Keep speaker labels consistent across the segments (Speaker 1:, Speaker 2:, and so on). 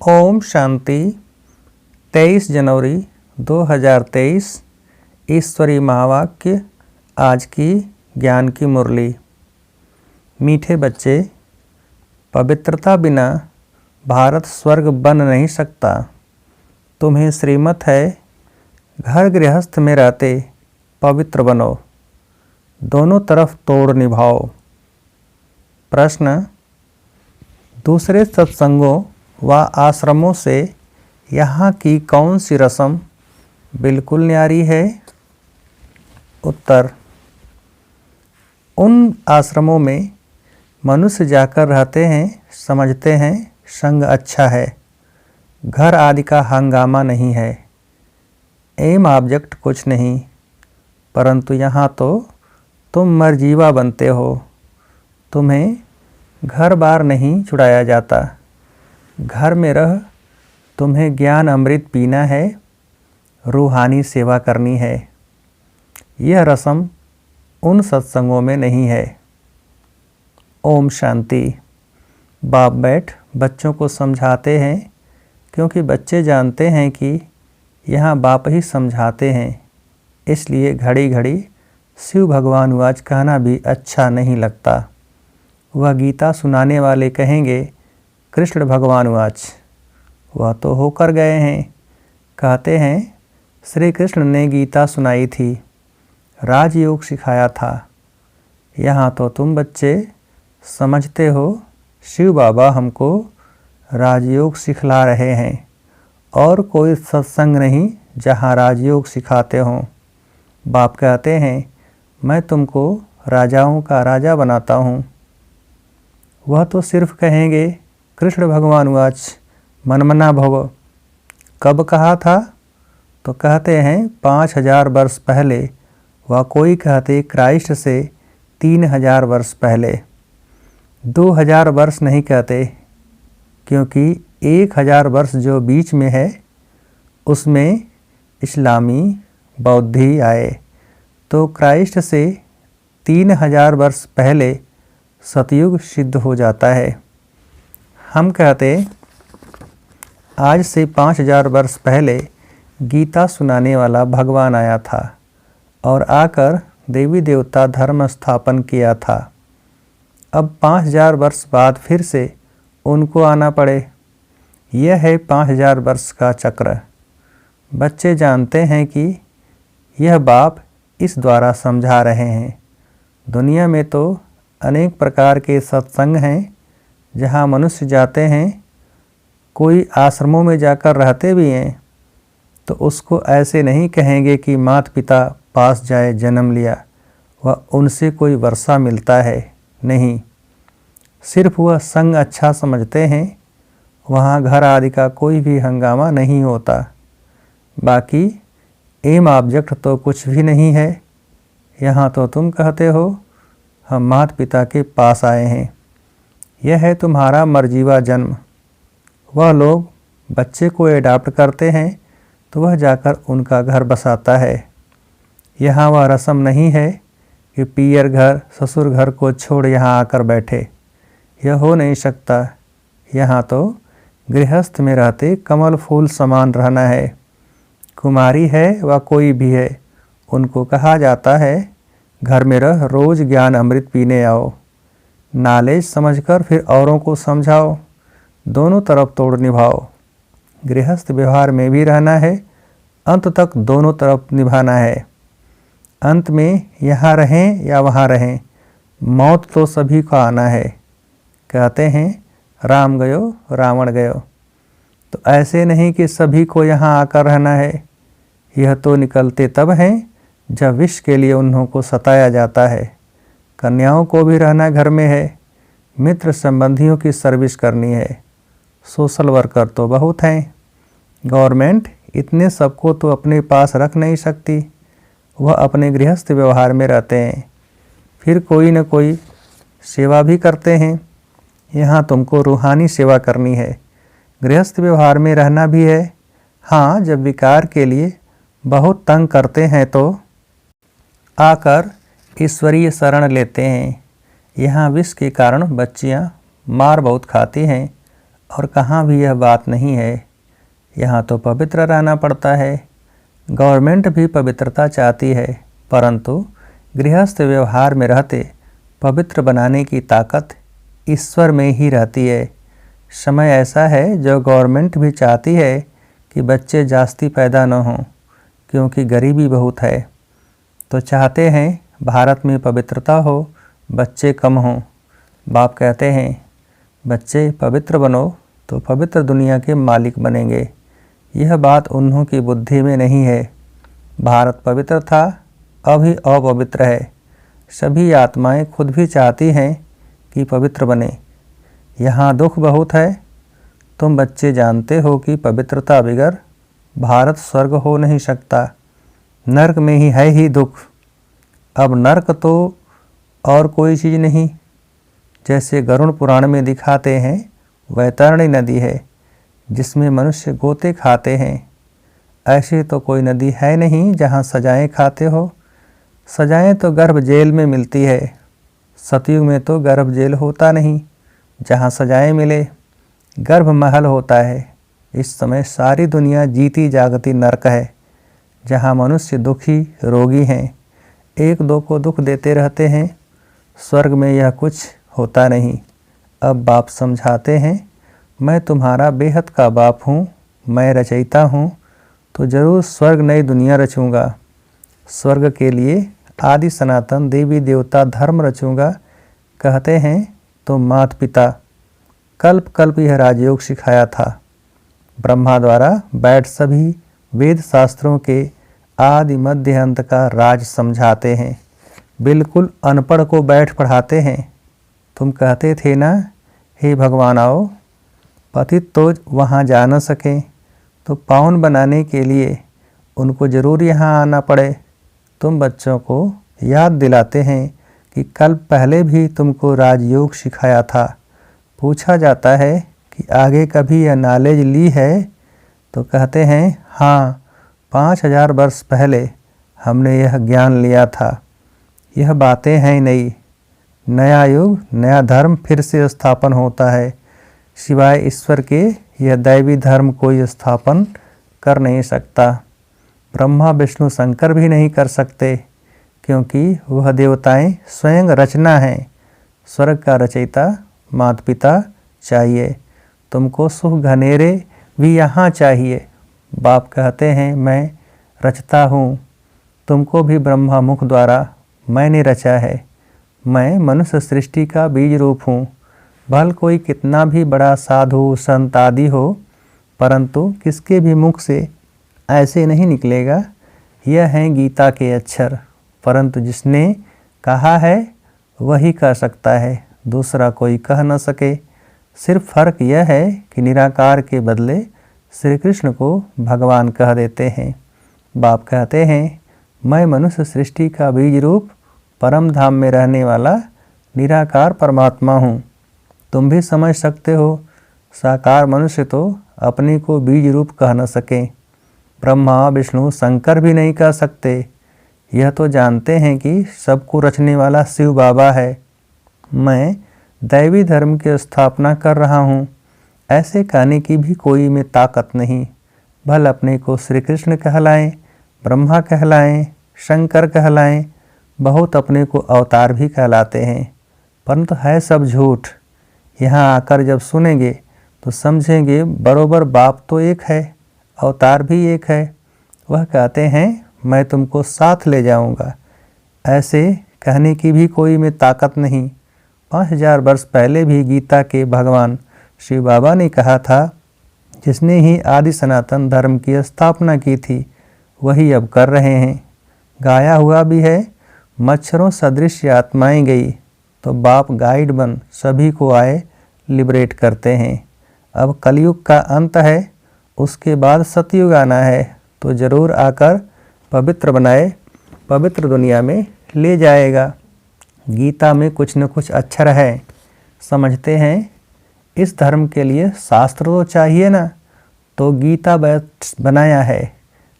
Speaker 1: ओम शांति। 23 जनवरी 2023 ईश्वरी महावाक्य। आज की ज्ञान की मुरली। मीठे बच्चे, पवित्रता बिना भारत स्वर्ग बन नहीं सकता। तुम्हें श्रीमत है, घर गृहस्थ में रहते पवित्र बनो, दोनों तरफ तोड़ निभाओ। प्रश्न: दूसरे सत्संगों व आश्रमों से यहाँ की कौन सी रस्म बिल्कुल न्यारी है? उत्तर: उन आश्रमों में मनुष्य जाकर रहते हैं, समझते हैं संग अच्छा है, घर आदि का हंगामा नहीं है, एम ऑब्जेक्ट कुछ नहीं। परंतु यहाँ तो तुम मरजीवा बनते हो, तुम्हें घर बार नहीं छुड़ाया जाता। घर में रह तुम्हें ज्ञान अमृत पीना है, रूहानी सेवा करनी है। यह रस्म उन सत्संगों में नहीं है। ओम शांति। बाप बैठ बच्चों को समझाते हैं, क्योंकि बच्चे जानते हैं कि यहाँ बाप ही समझाते हैं, इसलिए घड़ी घड़ी शिव भगवान वाच कहना भी अच्छा नहीं लगता। वह गीता सुनाने वाले कहेंगे कृष्ण भगवान वाच, वह तो होकर गए हैं। कहते हैं श्री कृष्ण ने गीता सुनाई थी, राजयोग सिखाया था। यहाँ तो तुम बच्चे समझते हो शिव बाबा हमको राजयोग सिखला रहे हैं, और कोई सत्संग नहीं जहाँ राजयोग सिखाते हों। बाप कहते हैं मैं तुमको राजाओं का राजा बनाता हूँ। वह तो सिर्फ कहेंगे कृष्ण भगवान वाच मनमना भव। कब कहा था? तो कहते हैं 5000 वर्ष पहले, व कोई कहते क्राइस्ट से 3000 वर्ष पहले। 2000 वर्ष नहीं कहते, क्योंकि 1000 वर्ष जो बीच में है उसमें इस्लामी बौद्धि आए, तो क्राइस्ट से 3000 वर्ष पहले सतयुग सिद्ध हो जाता है। हम कहते आज से 5000 वर्ष पहले गीता सुनाने वाला भगवान आया था और आकर देवी देवता धर्म स्थापन किया था। अब 5000 वर्ष बाद फिर से उनको आना पड़े। यह है 5000 वर्ष का चक्र। बच्चे जानते हैं कि यह बाप इस द्वारा समझा रहे हैं। दुनिया में तो अनेक प्रकार के सत्संग हैं जहाँ मनुष्य जाते हैं, कोई आश्रमों में जाकर रहते भी हैं, तो उसको ऐसे नहीं कहेंगे कि माता पिता पास जाए जन्म लिया, वह उनसे कोई वर्षा मिलता है, नहीं। सिर्फ वह संग अच्छा समझते हैं, वहाँ घर आदि का कोई भी हंगामा नहीं होता। बाकी एम ऑब्जेक्ट तो कुछ भी नहीं है। यहाँ तो तुम कहते हो हम माता पिता के पास आए हैं, यह है तुम्हारा मर्जीवा जन्म। वह लोग बच्चे को एडाप्ट करते हैं तो वह जाकर उनका घर बसाता है। यहाँ वह रस्म नहीं है कि पियर घर ससुर घर को छोड़ यहाँ आकर बैठे, यह हो नहीं सकता। यहाँ तो गृहस्थ में रहते कमल फूल समान रहना है। कुमारी है व कोई भी है, उनको कहा जाता है घर में रह रोज ज्ञान अमृत पीने आओ, नॉलेज समझकर फिर औरों को समझाओ, दोनों तरफ तोड़ निभाओ। गृहस्थ व्यवहार में भी रहना है, अंत तक दोनों तरफ निभाना है। अंत में यहाँ रहें या वहाँ रहें, मौत तो सभी को आना है। कहते हैं राम गयो रावण गयो, तो ऐसे नहीं कि सभी को यहाँ आकर रहना है। यह तो निकलते तब हैं जब विष के लिए उन्हों को सताया जाता है। कन्याओं को भी रहना घर में है, मित्र संबंधियों की सर्विस करनी है। सोशल वर्कर तो बहुत हैं। गवर्नमेंट इतने सबको तो अपने पास रख नहीं सकती, वह अपने गृहस्थ व्यवहार में रहते हैं, फिर कोई न कोई सेवा भी करते हैं। यहाँ तुमको रूहानी सेवा करनी है, गृहस्थ व्यवहार में रहना भी है। हाँ, जब विकार के लिए बहुत तंग करते हैं तो आकर ईश्वरीय शरण लेते हैं। यहाँ विष के कारण बच्चियाँ मार बहुत खाती हैं, और कहाँ भी यह बात नहीं है। यहाँ तो पवित्र रहना पड़ता है। गवर्नमेंट भी पवित्रता चाहती है, परंतु गृहस्थ व्यवहार में रहते पवित्र बनाने की ताकत ईश्वर में ही रहती है। समय ऐसा है जो गवर्नमेंट भी चाहती है कि बच्चे जास्ती पैदा न हों, क्योंकि गरीबी बहुत है। तो चाहते हैं भारत में पवित्रता हो, बच्चे कम हों। बाप कहते हैं बच्चे पवित्र बनो तो पवित्र दुनिया के मालिक बनेंगे। यह बात उन्हों की बुद्धि में नहीं है। भारत पवित्र था, अभी अपवित्र है। सभी आत्माएं खुद भी चाहती हैं कि पवित्र बने। यहाँ दुख बहुत है। तुम बच्चे जानते हो कि पवित्रता बगैर भारत स्वर्ग हो नहीं सकता। नरक में ही है ही दुख। अब नरक तो और कोई चीज़ नहीं। जैसे गरुड़ पुराण में दिखाते हैं, वैतरणी नदी है जिसमें मनुष्य गोते खाते हैं। ऐसी तो कोई नदी है नहीं जहाँ सजाएं खाते हो। सजाएं तो गर्भ जेल में मिलती है। सतयुग में तो गर्भ जेल होता नहीं जहाँ सजाएं मिले, गर्भ महल होता है। इस समय सारी दुनिया जीती जागती नरक है, जहाँ मनुष्य दुखी रोगी हैं, एक दो को दुख देते रहते हैं। स्वर्ग में यह कुछ होता नहीं। अब बाप समझाते हैं, मैं तुम्हारा बेहद का बाप हूँ, मैं रचयिता हूँ, तो जरूर स्वर्ग नई दुनिया रचूँगा। स्वर्ग के लिए आदि सनातन देवी देवता धर्म रचूँगा। कहते हैं तो माता पिता कल्प कल्प यह राजयोग सिखाया था। ब्रह्मा द्वारा बैठ सभी वेद शास्त्रों के आदि मध्य अंत का राज समझाते हैं। बिल्कुल अनपढ़ को बैठ पढ़ाते हैं। तुम कहते थे ना, हे भगवान आओ, पतित तो वहाँ जा न सकें, तो पावन बनाने के लिए उनको जरूर यहाँ आना पड़े। तुम बच्चों को याद दिलाते हैं कि कल पहले भी तुमको राजयोग सिखाया था। पूछा जाता है कि आगे कभी यह नॉलेज ली है, तो कहते हैं हाँ, 5000 वर्ष पहले हमने यह ज्ञान लिया था। यह बातें हैं नई। नया युग नया धर्म फिर से स्थापन होता है। सिवाय ईश्वर के यह दैवी धर्म कोई स्थापन कर नहीं सकता। ब्रह्मा विष्णु शंकर भी नहीं कर सकते, क्योंकि वह देवताएं स्वयं रचना हैं। स्वर्ग का रचयिता माता पिता चाहिए। तुमको सुख घनेरे भी यहाँ चाहिए। बाप कहते हैं मैं रचता हूँ। तुमको भी ब्रह्मा मुख द्वारा मैंने रचा है। मैं मनुष्य सृष्टि का बीज रूप हूँ। भल कोई कितना भी बड़ा साधु संत आदि हो, परंतु किसके भी मुख से ऐसे नहीं निकलेगा। यह हैं गीता के अक्षर। परंतु जिसने कहा है वही कह सकता है, दूसरा कोई कह न सके। सिर्फ फर्क यह है कि निराकार के बदले श्री कृष्ण को भगवान कह देते हैं। बाप कहते हैं मैं मनुष्य सृष्टि का बीज रूप परम धाम में रहने वाला निराकार परमात्मा हूँ। तुम भी समझ सकते हो, साकार मनुष्य तो अपने को बीज रूप कह न सके। ब्रह्मा विष्णु शंकर भी नहीं कह सकते। यह तो जानते हैं कि सबको रचने वाला शिव बाबा है। मैं दैवी धर्म की स्थापना कर रहा हूँ, ऐसे कहने की भी कोई में ताकत नहीं। भल अपने को श्री कृष्ण कहलाएं, ब्रह्मा कहलाएं, शंकर कहलाएं, बहुत अपने को अवतार भी कहलाते हैं, परंतु है सब झूठ। यहाँ आकर जब सुनेंगे तो समझेंगे बरोबर बाप तो एक है, अवतार भी एक है। वह कहते हैं मैं तुमको साथ ले जाऊंगा। ऐसे कहने की भी कोई में ताकत नहीं। 5000 वर्ष पहले भी गीता के भगवान शिव बाबा ने कहा था, जिसने ही आदि सनातन धर्म की स्थापना की थी वही अब कर रहे हैं। गाया हुआ भी है, मच्छरों सदृश आत्माएं गई तो बाप गाइड बन सभी को आए लिबरेट करते हैं। अब कलयुग का अंत है, उसके बाद सतयुग आना है, तो जरूर आकर पवित्र बनाए पवित्र दुनिया में ले जाएगा। गीता में कुछ न कुछ अक्षर है। समझते हैं इस धर्म के लिए शास्त्र तो चाहिए ना, तो गीता बनाया है।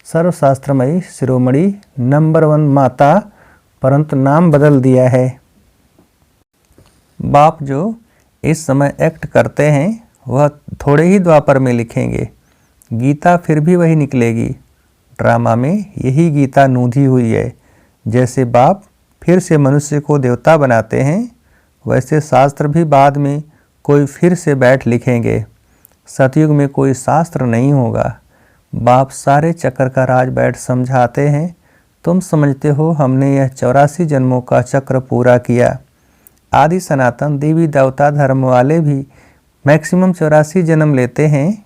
Speaker 1: सर्वशास्त्रमयी शिरोमणि नंबर 1 माता, परंतु नाम बदल दिया है। बाप जो इस समय एक्ट करते हैं वह थोड़े ही द्वापर में लिखेंगे। गीता फिर भी वही निकलेगी। ड्रामा में यही गीता नूंधी हुई है। जैसे बाप फिर से मनुष्य को देवता बनाते हैं, वैसे शास्त्र भी बाद में कोई फिर से बैठ लिखेंगे। सतयुग में कोई शास्त्र नहीं होगा। बाप सारे चक्र का राज बैठ समझाते हैं। तुम समझते हो हमने यह 84 जन्मों का चक्र पूरा किया। आदि सनातन देवी देवता धर्म वाले भी मैक्सिमम 84 जन्म लेते हैं।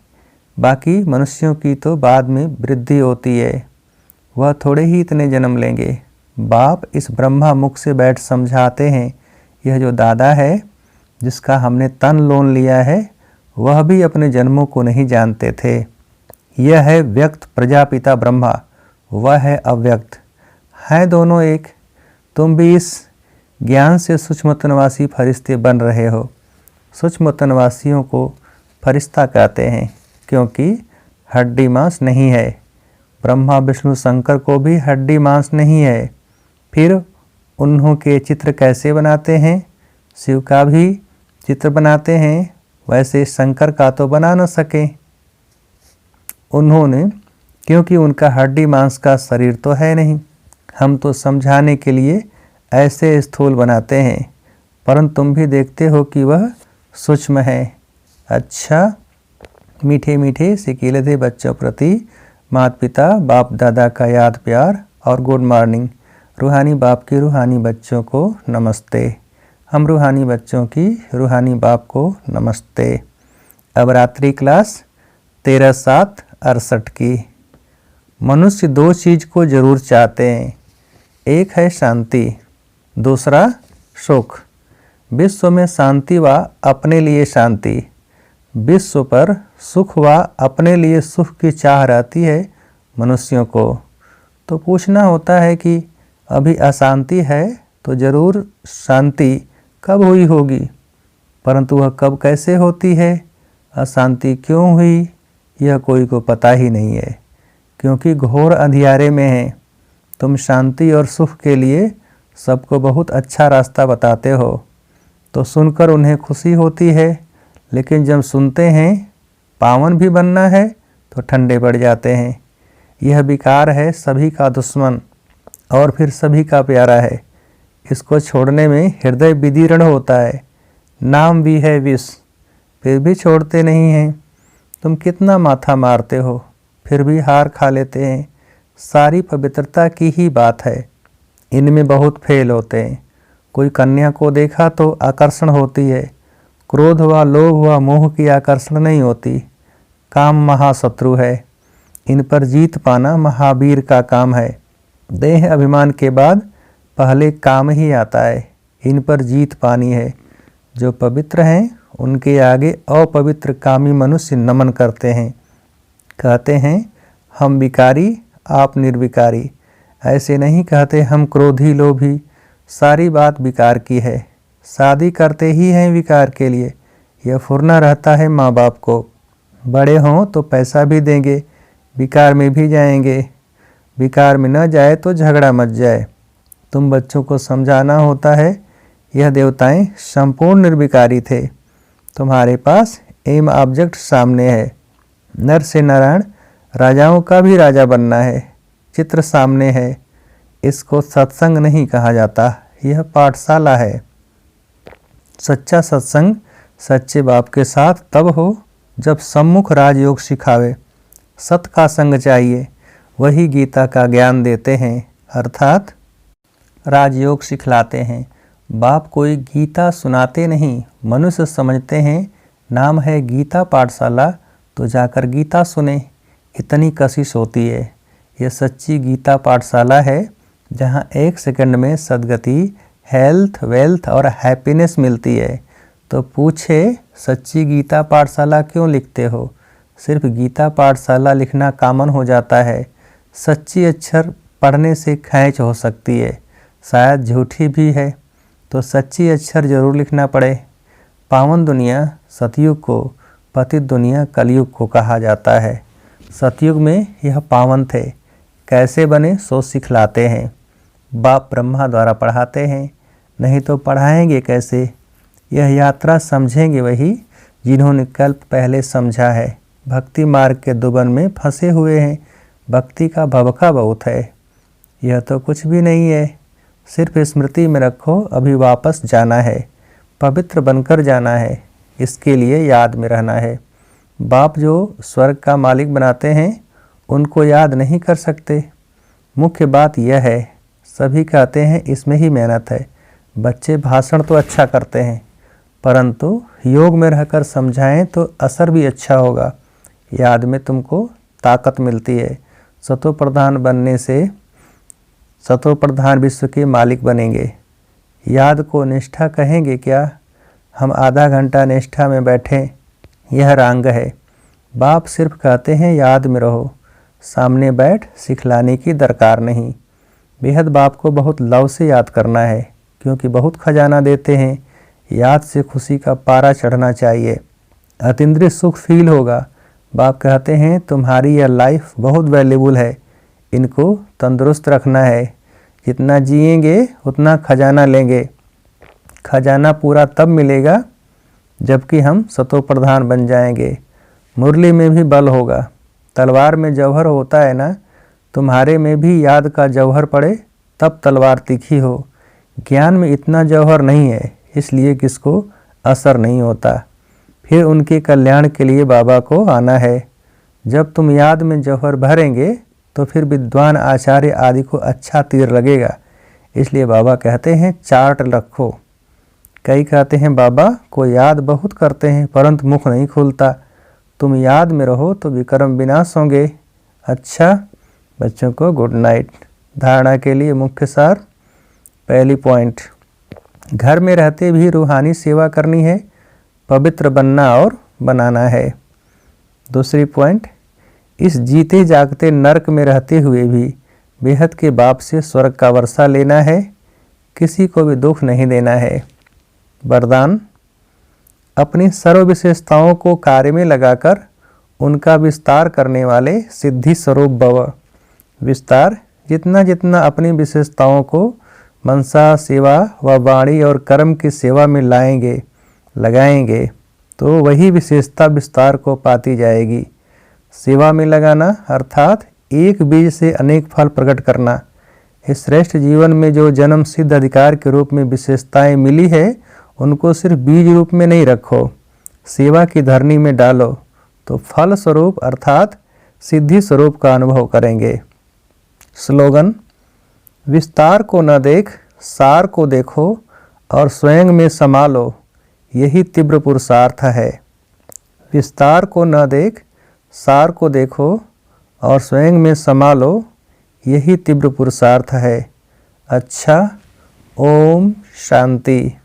Speaker 1: बाकी मनुष्यों की तो बाद में वृद्धि होती है, वह थोड़े ही इतने जन्म लेंगे। बाप इस ब्रह्मा मुख से बैठ समझाते हैं। यह जो दादा है जिसका हमने तन लोन लिया है, वह भी अपने जन्मों को नहीं जानते थे। यह है व्यक्त प्रजापिता ब्रह्मा, वह है अव्यक्त, हैं दोनों एक। तुम भी इस ज्ञान से सूक्ष्म तनवासी फरिश्ते बन रहे हो। सूक्ष्म तनवासियों को फरिश्ता कहते हैं क्योंकि हड्डी मांस नहीं है। ब्रह्मा विष्णु शंकर को भी हड्डी मांस नहीं है। फिर उन्हों के चित्र कैसे बनाते हैं? शिव का भी चित्र बनाते हैं, वैसे शंकर का तो बना न सके उन्होंने, क्योंकि उनका हड्डी मांस का शरीर तो है नहीं। हम तो समझाने के लिए ऐसे स्थूल बनाते हैं, परंतु तुम भी देखते हो कि वह सूक्ष्म है। अच्छा, मीठे मीठे सिकीले बच्चों प्रति माता पिता बाप दादा का याद प्यार और गुड मॉर्निंग। रूहानी बाप की रूहानी बच्चों को नमस्ते। हम रूहानी बच्चों की रूहानी बाप को नमस्ते। अब रात्रि क्लास 13/7/68 की। मनुष्य दो चीज़ को जरूर चाहते हैं, एक है शांति, दूसरा सुख। विश्व में शांति व अपने लिए शांति, विश्व पर सुख व अपने लिए सुख की चाह रहती है मनुष्यों को। तो पूछना होता है कि अभी अशांति है तो जरूर शांति कब हुई होगी, परंतु वह कब कैसे होती है, अशांति क्यों हुई, यह कोई को पता ही नहीं है, क्योंकि घोर अंधियारे में है। तुम शांति और सुख के लिए सबको बहुत अच्छा रास्ता बताते हो, तो सुनकर उन्हें खुशी होती है, लेकिन जब सुनते हैं पावन भी बनना है तो ठंडे पड़ जाते हैं। यह विकार है सभी का दुश्मन और फिर सभी का प्यारा है। इसको छोड़ने में हृदय विदीर्ण होता है। नाम भी है विष, फिर भी छोड़ते नहीं हैं। तुम कितना माथा मारते हो, फिर भी हार खा लेते हैं। सारी पवित्रता की ही बात है, इनमें बहुत फेल होते हैं। कोई कन्या को देखा तो आकर्षण होती है, क्रोध व लोभ व मोह की आकर्षण नहीं होती। काम महाशत्रु है, इन पर जीत पाना महावीर का काम है। देह अभिमान के बाद पहले काम ही आता है, इन पर जीत पानी है। जो पवित्र हैं उनके आगे अपवित्र कामी मनुष्य नमन करते हैं, कहते हैं हम विकारी आप निर्विकारी। ऐसे नहीं कहते हम क्रोधी लोभी, सारी बात विकार की है। शादी करते ही हैं विकार के लिए, यह फुरना रहता है माँ बाप को। बड़े हों तो पैसा भी देंगे, विकार में भी जाएंगे। विकार में न जाए तो झगड़ा मच जाए। तुम बच्चों को समझाना होता है यह देवताएं संपूर्ण निर्विकारी थे। तुम्हारे पास एम ऑब्जेक्ट सामने है। नर से नारायण राजाओं का भी राजा बनना है, चित्र सामने है। इसको सत्संग नहीं कहा जाता, यह पाठशाला है। सच्चा सत्संग सच्चे बाप के साथ तब हो जब सम्मुख राजयोग सिखावे। सत का संग चाहिए, वही गीता का ज्ञान देते हैं, अर्थात राजयोग सिखलाते हैं। बाप कोई गीता सुनाते नहीं, मनुष्य समझते हैं नाम है गीता पाठशाला तो जाकर गीता सुने, इतनी कशिश होती है। यह सच्ची गीता पाठशाला है जहाँ 1 सेकंड में सद्गति, हेल्थ, वेल्थ और हैप्पीनेस मिलती है। तो पूछे सच्ची गीता पाठशाला क्यों लिखते हो? सिर्फ गीता पाठशाला लिखना कॉमन हो जाता है। सच्ची अक्षर पढ़ने से खैंच हो सकती है, शायद झूठी भी है, तो सच्ची अक्षर जरूर लिखना पड़े। पावन दुनिया सतयुग को, पतित दुनिया कलयुग को कहा जाता है। सतयुग में यह पावन थे, कैसे बने सो सिखलाते हैं। बाप ब्रह्मा द्वारा पढ़ाते हैं, नहीं तो पढ़ाएंगे कैसे? यह यात्रा समझेंगे वही जिन्होंने कल्प पहले समझा है। भक्ति मार्ग के दुबन में फंसे हुए हैं, भक्ति का भवका बहुत है। यह तो कुछ भी नहीं है, सिर्फ स्मृति में रखो, अभी वापस जाना है, पवित्र बनकर जाना है, इसके लिए याद में रहना है। बाप जो स्वर्ग का मालिक बनाते हैं उनको याद नहीं कर सकते। मुख्य बात यह है, सभी कहते हैं इसमें ही मेहनत है। बच्चे भाषण तो अच्छा करते हैं, परंतु योग में रहकर समझाएं तो असर भी अच्छा होगा। याद में तुमको ताकत मिलती है। सतो प्रधान बनने से सतो प्रधान विश्व के मालिक बनेंगे। याद को निष्ठा कहेंगे क्या? हम आधा घंटा निष्ठा में बैठें, यह रांग है। बाप सिर्फ कहते हैं याद में रहो, सामने बैठ सिखलाने की दरकार नहीं। बेहद बाप को बहुत लव से याद करना है, क्योंकि बहुत खजाना देते हैं। याद से खुशी का पारा चढ़ना चाहिए, अतीन्द्रिय सुख फील होगा। बाप कहते हैं तुम्हारी यह लाइफ बहुत वैल्यूबल है, इनको तंदुरुस्त रखना है। जितना जिएंगे उतना खजाना लेंगे। खजाना पूरा तब मिलेगा जबकि हम सतो प्रधान बन जाएंगे। मुरली में भी बल होगा। तलवार में जौहर होता है ना, तुम्हारे में भी याद का जौहर पड़े तब तलवार तीखी हो। ज्ञान में इतना जौहर नहीं है, इसलिए किसको असर नहीं होता। फिर उनके कल्याण के लिए बाबा को आना है। जब तुम याद में जौहर भरेंगे तो फिर विद्वान आचार्य आदि को अच्छा तीर लगेगा। इसलिए बाबा कहते हैं चार्ट रखो। कई कहते हैं बाबा को याद बहुत करते हैं परंतु मुख नहीं खुलता। तुम याद में रहो तो विक्रम विनाश होंगे। अच्छा बच्चों को गुड नाइट। धारणा के लिए मुख्य सार। पहली पॉइंट, घर में रहते भी रूहानी सेवा करनी है, पवित्र बनना और बनाना है। दूसरी पॉइंट, इस जीते जागते नरक में रहते हुए भी बेहद के बाप से स्वर्ग का वर्षा लेना है, किसी को भी दुख नहीं देना है। वरदान, अपनी सर्व विशेषताओं को कार्य में लगाकर उनका विस्तार करने वाले सिद्धि स्वरूप भव। विस्तार, जितना जितना अपनी विशेषताओं को मनसा सेवा व वाणी और कर्म की सेवा में लगाएंगे तो वही विशेषता विस्तार को पाती जाएगी। सेवा में लगाना अर्थात एक बीज से अनेक फल प्रकट करना। इस श्रेष्ठ जीवन में जो जन्म सिद्ध अधिकार के रूप में विशेषताएं मिली है उनको सिर्फ बीज रूप में नहीं रखो, सेवा की धरनी में डालो तो फल स्वरूप अर्थात सिद्धि स्वरूप का अनुभव करेंगे। स्लोगन, विस्तार को न देख सार को देखो और स्वयं में समा लो, यही तीव्र पुरुषार्थ है। विस्तार को न देख सार को देखो और स्वयं में समा लो, यही तीव्र पुरुषार्थ है। अच्छा, ओम शांति।